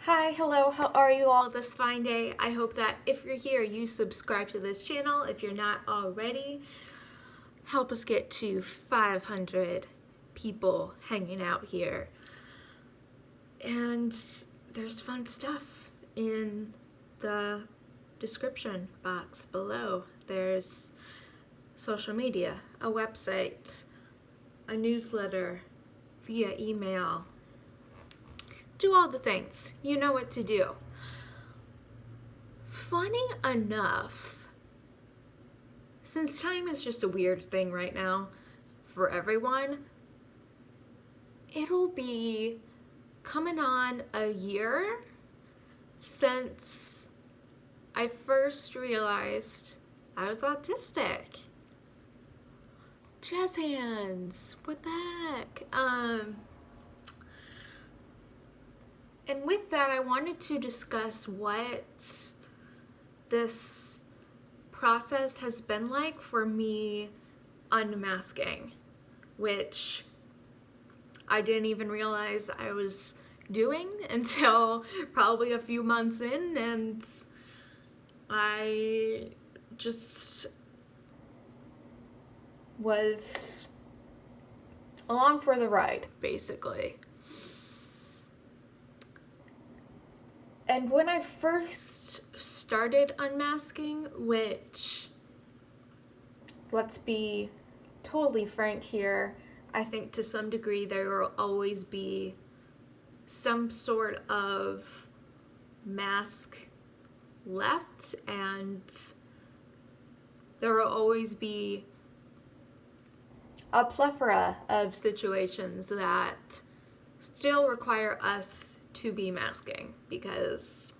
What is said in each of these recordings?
Hi, hello, how are you all this fine day? I hope that if you're here, you subscribe to this channel. If you're not already, help us get to 500 people hanging out here. And there's fun stuff in the description box below. There's social media, a website, a newsletter, via email. Do all the things. You know what to do. Funny enough, since time is just a weird thing right now for everyone, it'll be coming on a year since I first realized I was autistic. Jazz hands, what the heck? And with that, I wanted to discuss what this process has been like for me unmasking, which I didn't even realize I was doing until probably a few months in, and I just was along for the ride, basically. And when I first started unmasking, which, let's be totally frank here, I think to some degree there will always be some sort of mask left, and there will always be a plethora of situations that still require us to be masking because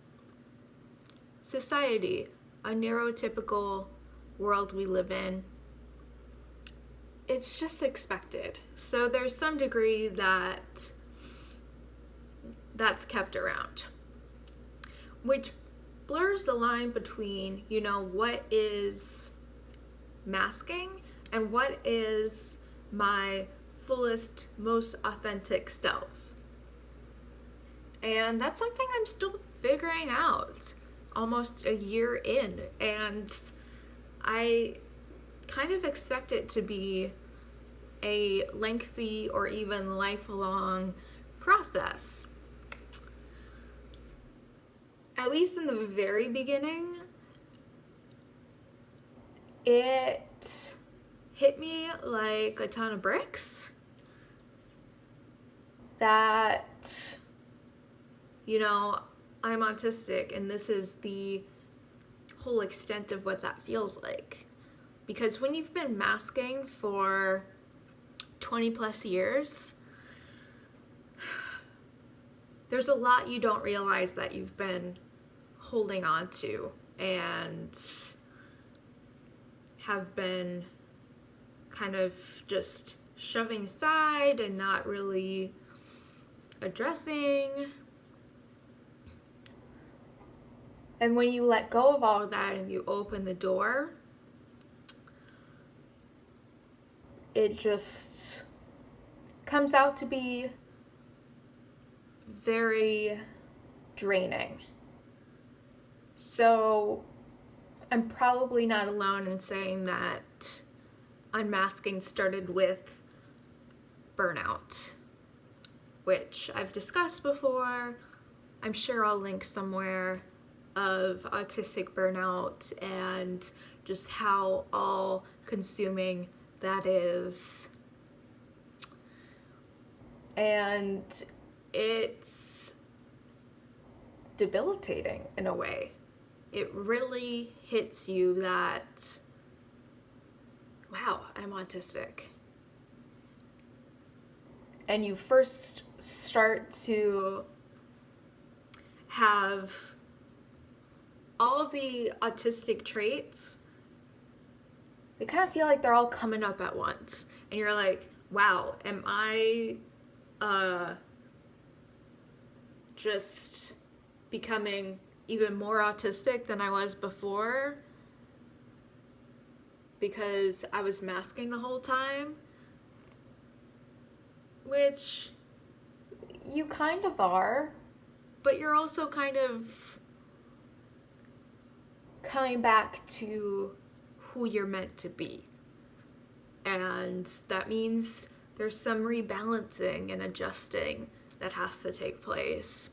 society, a neurotypical world we live in, it's just expected. So there's some degree that that's kept around, which blurs the line between, what is masking and what is my fullest, most authentic self. And that's something I'm still figuring out almost a year in. And I kind of expect it to be a lengthy or even lifelong process. At least in the very beginning, it hit me like a ton of bricks that I'm autistic, and this is the whole extent of what that feels like. Because when you've been masking for 20 plus years, there's a lot you don't realize that you've been holding on to and have been kind of just shoving aside and not really addressing. And when you let go of all of that and you open the door, it just comes out to be very draining. So I'm probably not alone in saying that unmasking started with burnout, which I've discussed before. I'm sure I'll link somewhere of autistic burnout and just how all-consuming that is. And it's debilitating in a way. It really hits you that, wow, I'm autistic. And you first start to have all of the autistic traits, they kind of feel like they're all coming up at once. And you're like, wow, am I just becoming even more autistic than I was before because I was masking the whole time? Which you kind of are, but you're also kind of coming back to who you're meant to be. And that means there's some rebalancing and adjusting that has to take place.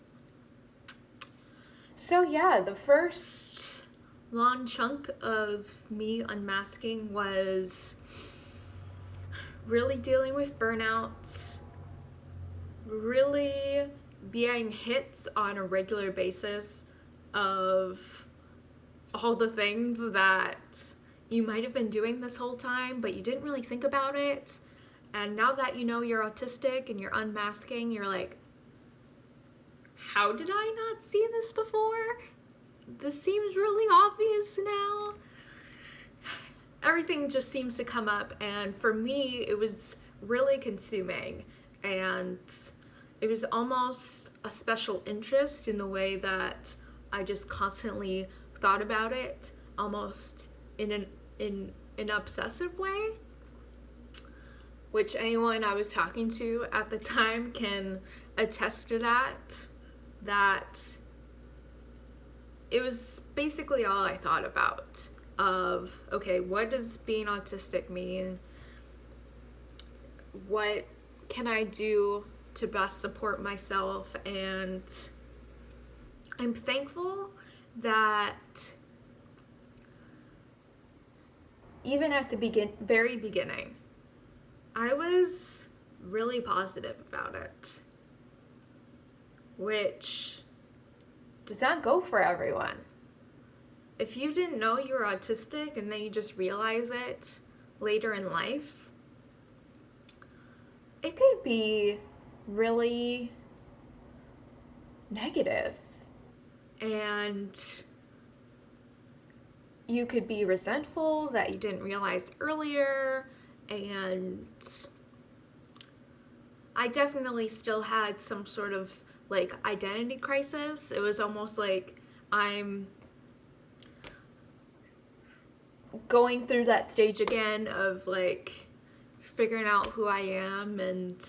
So yeah, the first long chunk of me unmasking was really dealing with burnout, really being hit on a regular basis of all the things that you might have been doing this whole time, but you didn't really think about it. And now that you know you're autistic and you're unmasking, you're like, how did I not see this before? This seems really obvious now. Everything just seems to come up, and for me, it was really consuming, and it was almost a special interest in the way that I just constantly thought about it, almost in an obsessive way, which anyone I was talking to at the time can attest to that it was basically all I thought about of, okay, what does being autistic mean? What can I do to best support myself? And I'm thankful that even at the very beginning, I was really positive about it, which does not go for everyone. If you didn't know you were autistic and then you just realize it later in life, it could be really negative. And you could be resentful that you didn't realize earlier, and I definitely still had some sort of like identity crisis. It was almost like I'm going through that stage again of like figuring out who I am, and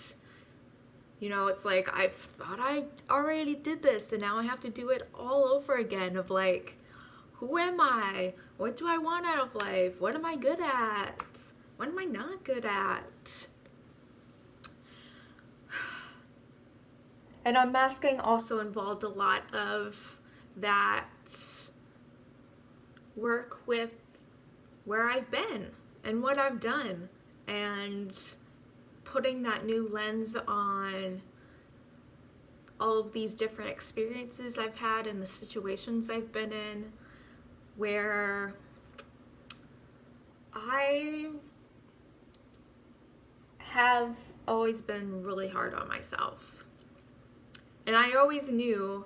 you know, it's like I thought I already did this and now I have to do it all over again of like, who am I? What do I want out of life? What am I good at? What am I not good at? And unmasking also involved a lot of that work with where I've been and what I've done, and putting that new lens on all of these different experiences I've had and the situations I've been in where I have always been really hard on myself. And I always knew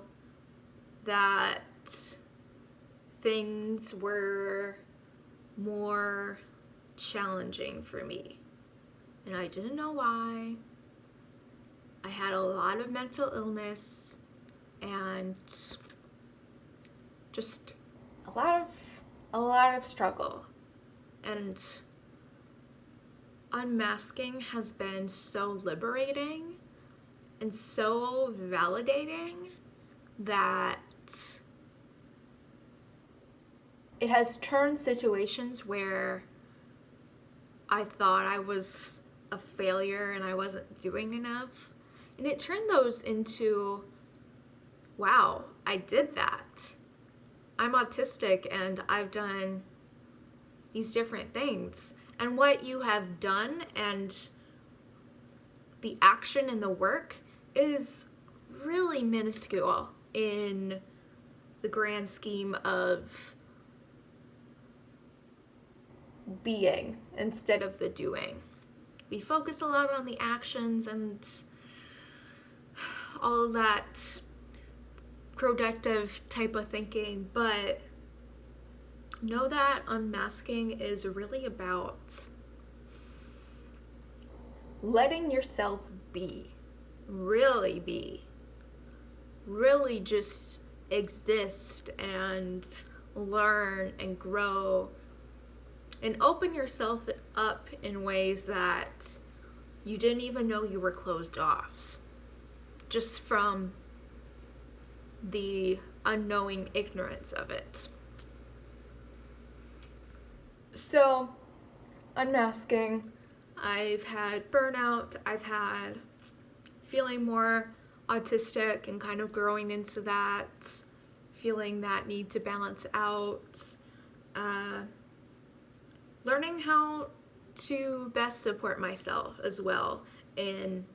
that things were more challenging for me. And I didn't know why. I had a lot of mental illness and just a lot of struggle. And unmasking has been so liberating and so validating that it has turned situations where I thought I was a failure and I wasn't doing enough, and it turned those into, wow, I did that. I'm autistic and I've done these different things. And what you have done and the action and the work is really minuscule in the grand scheme of being instead of the doing. We focus a lot on the actions and all of that productive type of thinking, but know that unmasking is really about letting yourself be, really just exist and learn and grow and open yourself up in ways that you didn't even know you were closed off, just from the unknowing ignorance of it. So, unmasking, I've had burnout, I've had feeling more autistic and kind of growing into that, feeling that need to balance out, learning how to best support myself as well in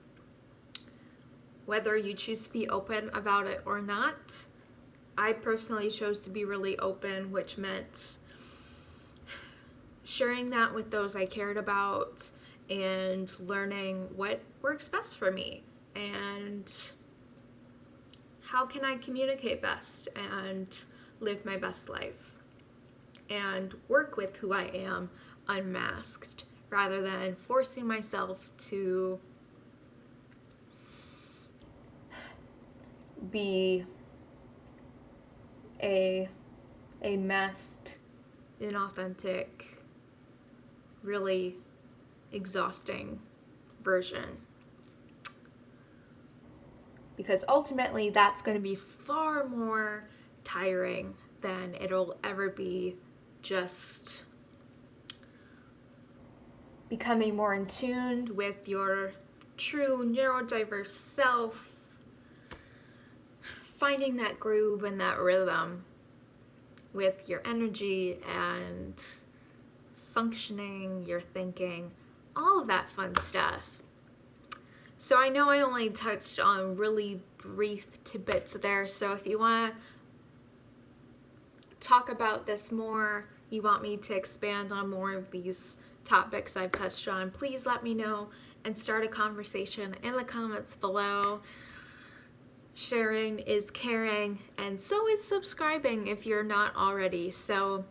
whether you choose to be open about it or not. I personally chose to be really open, which meant sharing that with those I cared about and learning what works best for me and how can I communicate best and live my best life and work with who I am unmasked rather than forcing myself to be a masked, inauthentic, really exhausting version. Because ultimately that's going to be far more tiring than it'll ever be just becoming more in tune with your true neurodiverse self, finding that groove and that rhythm with your energy and functioning, your thinking, all of that fun stuff. So I know I only touched on really brief tidbits there, so if you want to talk about this more, you want me to expand on more of these topics I've touched on, please let me know and start a conversation in the comments below. Sharing is caring, and so is subscribing if you're not already. So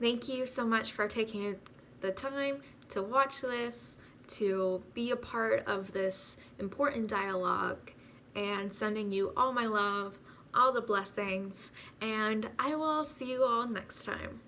thank you so much for taking the time to watch this, to be a part of this important dialogue, and sending you all my love, all the blessings, and I will see you all next time.